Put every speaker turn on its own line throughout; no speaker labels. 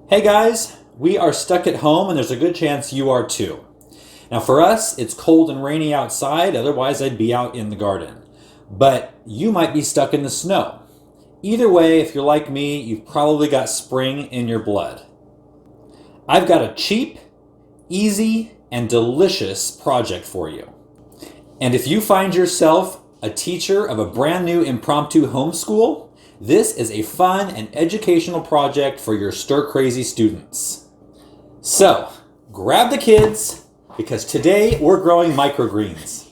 Hey guys, we are stuck at home and there's a good chance you are too. Now for us, it's cold and rainy outside, otherwise I'd be out in the garden. But you might be stuck in the snow. Either way, if you're like me, you've probably got spring in your blood. I've got a cheap, easy, and delicious project for you. And if you find yourself a teacher of a brand new impromptu homeschool, this is a fun and educational project for your stir-crazy students. So, grab the kids, because today we're growing microgreens.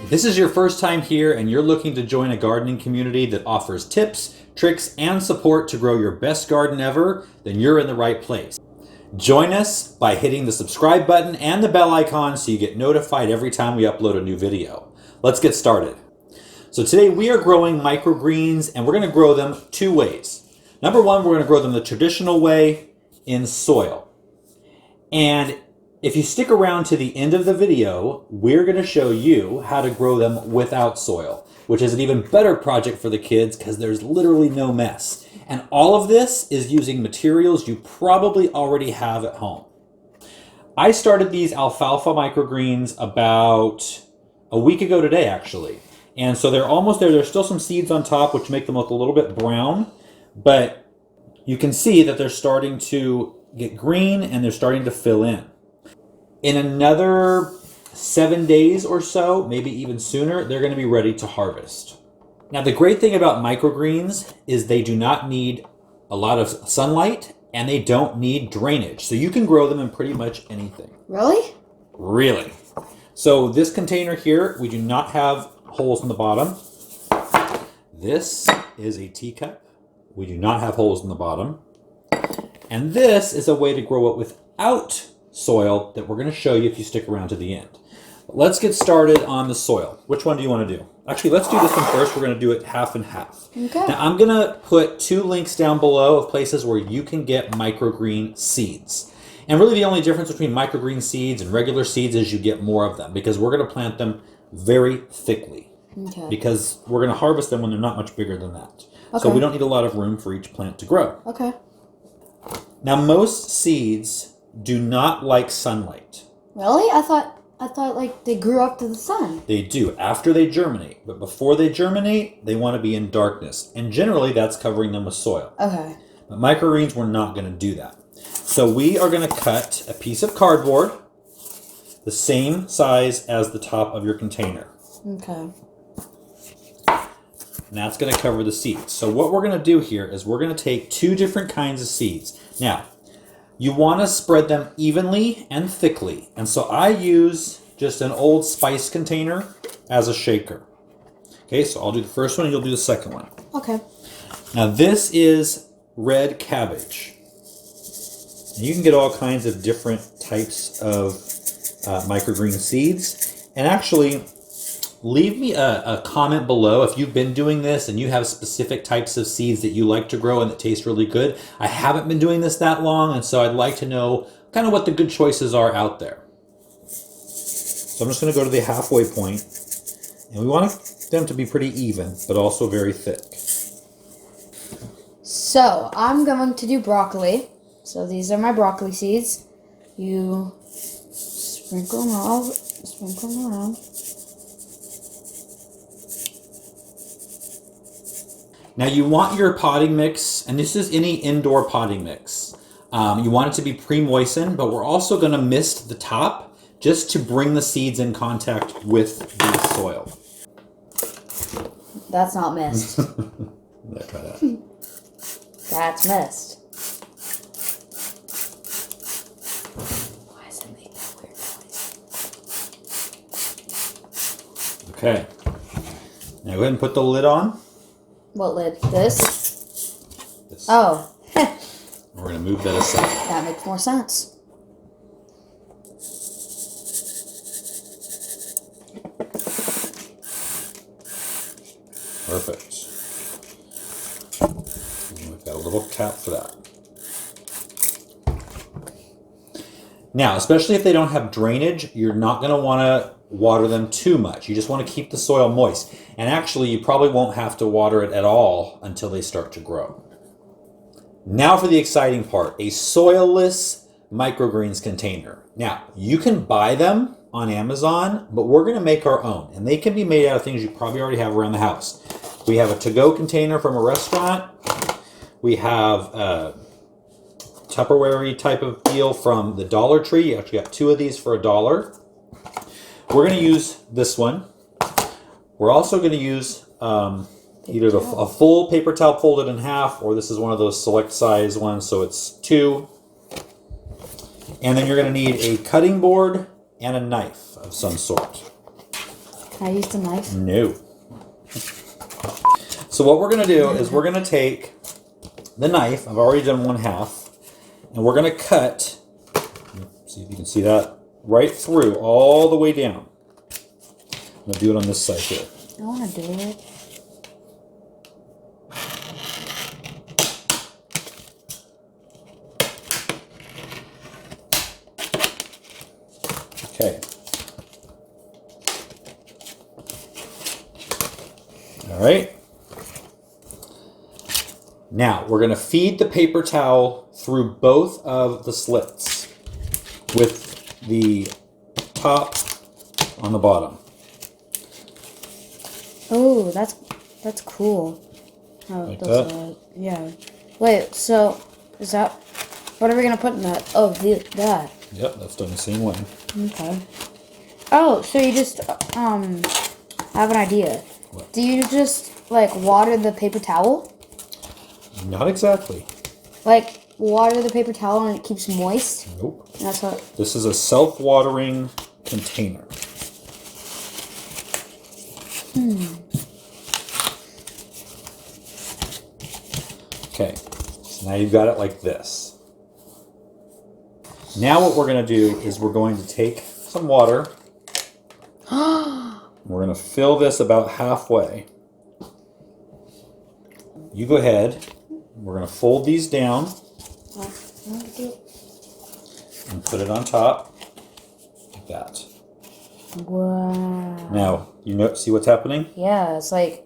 If this is your first time here and you're looking to join a gardening community that offers tips, tricks, and support to grow your best garden ever, then you're in the right place. Join us by hitting the subscribe button and the bell icon so you get notified every time we upload a new video. Let's get started. So today we are growing microgreens and we're going to grow them two ways. Number one, we're going to grow them the traditional way in soil. And if you stick around to the end of the video, we're going to show you how to grow them without soil, which is an even better project for the kids because there's literally no mess. And all of this is using materials you probably already have at home. I started these alfalfa microgreens about a week ago today, actually. And so they're almost there. There's still some seeds on top, which make them look a little bit brown. But you can see that they're starting to get green and they're starting to fill in. In another 7 days or so, maybe even sooner, they're going to be ready to harvest. Now, the great thing about microgreens is they do not need a lot of sunlight and they don't need drainage. So you can grow them in pretty much anything.
Really?
Really. So this container here, we do not have holes in the bottom. This is a teacup. We do not have holes in the bottom. And this is a way to grow it without soil that we're going to show you if you stick around to the end. Let's get started on the soil. Which one do you want to do? Actually, let's do this one first. We're going to do it half and half.
Okay.
Now, I'm going to put 2 links down below of places where you can get microgreen seeds. And really the only difference between microgreen seeds and regular seeds is you get more of them because we're going to plant them very thickly.
Okay.
Because we're going to harvest them when they're not much bigger than that.
Okay.
So we don't need a lot of room for each plant to grow.
Okay.
Now, most seeds do not like sunlight.
Really? I thought like they grew up to the sun.
They do after they germinate, but before they germinate, they want to be in darkness. And generally that's covering them with soil.
Okay.
But microgreens, we're not going to do that. So we are going to cut a piece of cardboard the same size as the top of your container.
Okay.
And that's going to cover the seeds. So what we're going to do here is we're going to take 2 different kinds of seeds. Now, you want to spread them evenly and thickly. And so I use just an old spice container as a shaker. Okay, so I'll do the first one and you'll do the second one.
Okay.
Now this is red cabbage. And you can get all kinds of different types of microgreen seeds. And actually, leave me a comment below if you've been doing this and you have specific types of seeds that you like to grow and that taste really good. I haven't been doing this that long, and so I'd like to know kind of what the good choices are out there. So I'm just going to go to the halfway point, and we want them to be pretty even, but also very thick.
So I'm going to do broccoli. So these are my broccoli seeds. You sprinkle them around.
Now you want your potting mix, and this is any indoor potting mix. You want it to be pre-moistened, but we're also going to mist the top just to bring the seeds in contact with the soil.
That's not mist.
Try that.
That's mist. Why does it make that weird noise?
Okay. Now go ahead and put the lid on.
What lid? This?
This.
Oh.
We're going to move that aside.
That makes more sense.
Perfect. We've got a little cap for that. Now, especially if they don't have drainage, you're not going to want to water them too much. You just want to keep the soil moist. And actually, you probably won't have to water it at all until they start to grow. Now for the exciting part, a soilless microgreens container. Now, you can buy them on Amazon, but we're going to make our own. And they can be made out of things you probably already have around the house. We have a to-go container from a restaurant. We have a Tupperware type of deal from the Dollar Tree. You actually got 2 of these for $1. We're going to use this one. We're also going to use either a full paper towel folded in half, or this is one of those select size ones, so it's 2. And then you're going to need a cutting board and a knife of some sort.
Can I use the knife?
No. So what we're going to do is we're going to take the knife, I've already done 1/2, and we're going to cut, see if you can see that, right through, all the way down. I'm going to do it on this side here.
I want to do it.
Okay. All right. Now, we're going to feed the paper towel through both of the slits with the top on the bottom.
Oh, that's cool. How
Like
it does
that?
that. Yeah. Wait, so is that, what are we gonna put in that? Oh, that.
Yep, that's done the same way.
Okay. Oh, so you just I have an idea.
What?
Do you just like water the paper towel?
Not exactly.
Like water the paper towel and it keeps moist?
Nope.
And that's what.
This is a self-watering container. Okay, so now you've got it like this. Now what we're going to do is we're going to take some water. We're going to fill this about halfway. You go ahead. We're going to fold these down and put it on top like that.
Wow.
Now, see what's happening?
Yeah, it's like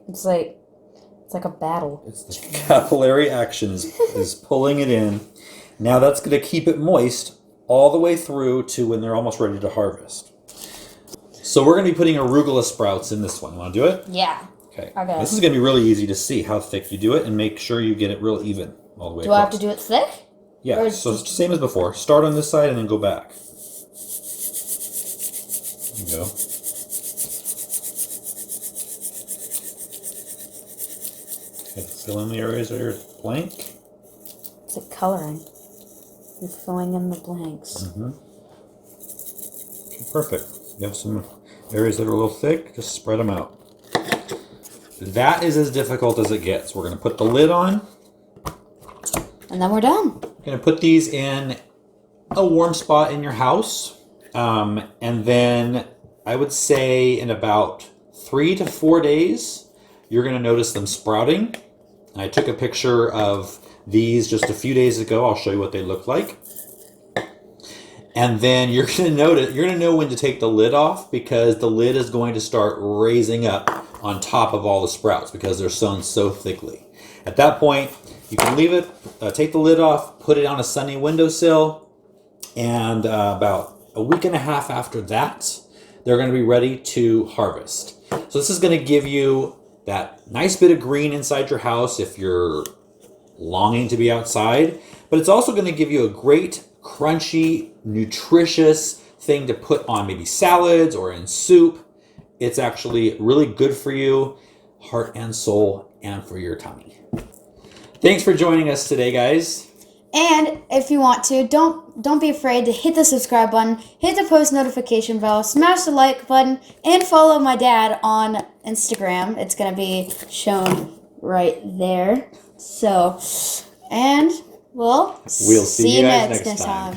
a battle.
It's the capillary action is pulling it in. Now that's going to keep it moist all the way through to when they're almost ready to harvest. So we're going to be putting arugula sprouts in this one. You want to do it?
Yeah.
Okay.
Okay.
This is going to be really easy to see how thick you do it, and make sure you get it real even all the way
Do
across.
I have to do it thick?
Yeah,
Or
so it's the same as before. Start on this side and then go back. There you go. Okay, fill in the areas that are blank.
It's like coloring. You're filling in the blanks.
Mm-hmm. Okay, perfect. You have some areas that are a little thick, just spread them out. That is as difficult as it gets. We're going to put the lid on.
And then we're done.
We're going to put these in a warm spot in your house. And then I would say in about 3 to 4 days, you're going to notice them sprouting. I took a picture of these just a few days ago. I'll show you what they look like. And then you're going to know when to take the lid off, because the lid is going to start raising up on top of all the sprouts because they're sown so thickly. At that point, you can leave it, take the lid off, put it on a sunny windowsill, and about a week and a half after that, they're going to be ready to harvest. So this is going to give you that nice bit of green inside your house if you're longing to be outside, but it's also going to give you a great, crunchy, nutritious thing to put on maybe salads or in soup. It's actually really good for you, heart and soul, and for your tummy. Thanks for joining us today, guys.
And if you want to, don't be afraid to hit the subscribe button, hit the post notification bell, smash the like button, and follow my dad on Instagram. It's going to be shown right there. So, and we'll
see you guys next time.